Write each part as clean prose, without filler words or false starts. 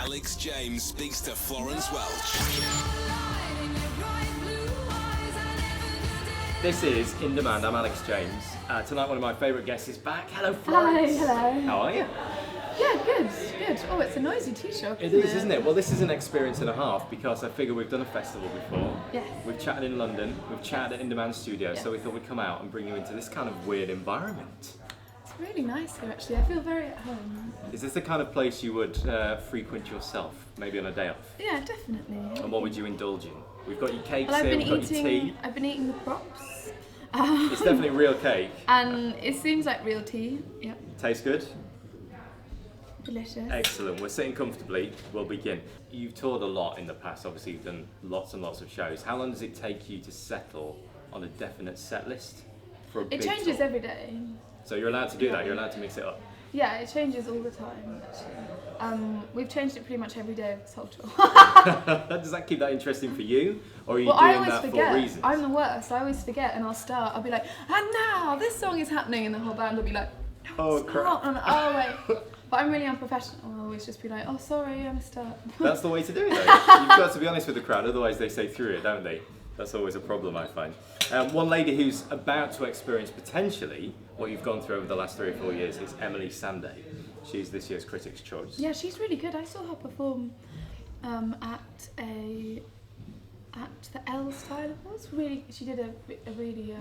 Alex James speaks to Florence Welch. This is In Demand. I'm Alex James. Tonight, one of my favourite guests is back. Hello, Florence. Hi, hello. How are you? Yeah, good. Oh, it's a noisy tea shop. It is, isn't it? Well, this is an experience and a half because I figure we've done a festival before. Yes. We've chatted in London. We've chatted at In Demand Studio. Yes. So we thought we'd come out and bring you into this kind of weird environment. It's really nice here, actually. I feel very at home. Is this the kind of place you would frequent yourself, maybe on a day off? Yeah, definitely. And what would you indulge in? We've got your cakes Well, here. We've got your tea. I've been eating the props. It's definitely real cake. And it seems like real tea. Yep. Tastes good. Delicious. Excellent. We're sitting comfortably. We'll begin. You've toured a lot in the past. Obviously, you've done lots and lots of shows. How long does it take you to settle on a definite set list for a big It changes tour? every day. So you're allowed to do that. You're allowed to mix it up. Yeah, it changes all the time, actually. We've changed it pretty much every day of this whole tour. Does that keep that interesting for you, or are you Well, I doing always that forget. for reasons? I'm the worst. I always forget, and I'll be like, and now this song is happening, and the whole band will be like, no, Oh, it's crap. not. And I'm like, oh wait. But I'm really unprofessional. I'll always just be like, oh sorry, I messed up. That's the way to do it, though. You've got to be honest with the crowd, otherwise they say through it, don't they? That's always a problem, I find. One lady who's about to experience potentially what you've gone through over the last 3 or 4 years is Emily Sandé. She's this year's Critics' Choice. Yeah, she's really good. I saw her perform at the L Style Awards. Really, she did a really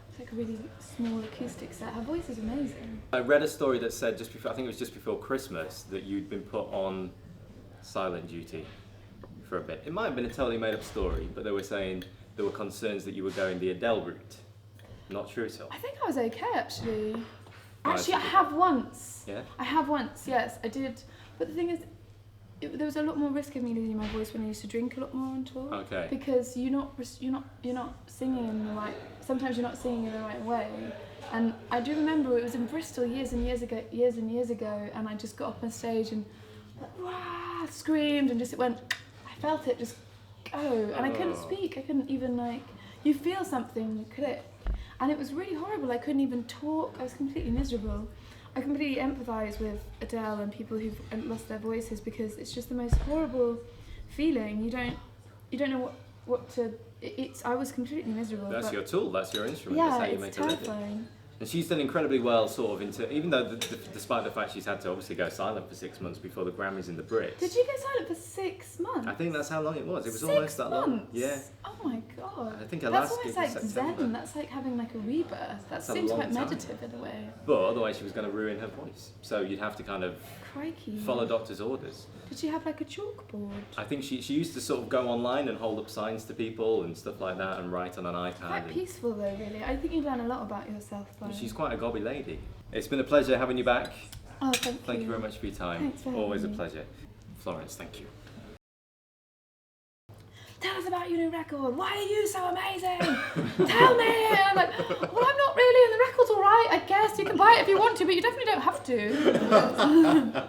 it's like a really small acoustic set. Her voice is amazing. I read a story that said just before, I think it was just before Christmas, that you'd been put on silent duty for a bit. It might have been a totally made up story, but they were saying there were concerns that you were going the Adele route. Not true at all. I think I was okay actually. Oh, Actually, I that's have once. Yeah? I have once. Yes, I did. But the thing is, there was a lot more risk of me losing my voice when I used to drink a lot more on tour. Okay. Because you're not singing in the right. Sometimes you're not singing in the right way. And I do remember it was in Bristol years and years ago, and I just got up on stage and wah, screamed and just it went. I felt it just go, and I couldn't speak. I couldn't even you feel something click, and it was really horrible. I couldn't even talk. I was completely miserable. I completely empathise with Adele and people who've lost their voices because it's just the most horrible feeling. You don't know what to. I was completely miserable. That's your tool, that's your instrument, Yeah, that's how you it's make a living. terrifying. And she's done incredibly well, sort of, into, even though, despite the fact she's had to obviously go silent for 6 months before the Grammys and the Brits. Did you go silent for 6 months? I think that's how long it was. It was 6 almost that long. months? Yeah. Oh my god. I think her that's last almost gig like was September. Zen. That's like having like a rebirth. That That's a seems long quite time. meditative in a way. But otherwise she was going to ruin her voice. So you'd have to kind of Crikey. follow doctor's orders. Did she have like a chalkboard? I think she used to sort of go online and hold up signs to people and stuff like that and write on an iPad. Quite and peaceful though, really. I think you learn a lot about yourself by. she's quite a gobby lady. It's been a pleasure having you back. Oh, thank you. Thank you very much for your time. Thanks for having Always a me. pleasure. Florence, thank you. Tell us about your new record. Why are you so amazing? Tell me. And I'm like, well, I'm not really, and the record's all right. I guess you can buy it if you want to, but you definitely don't have to.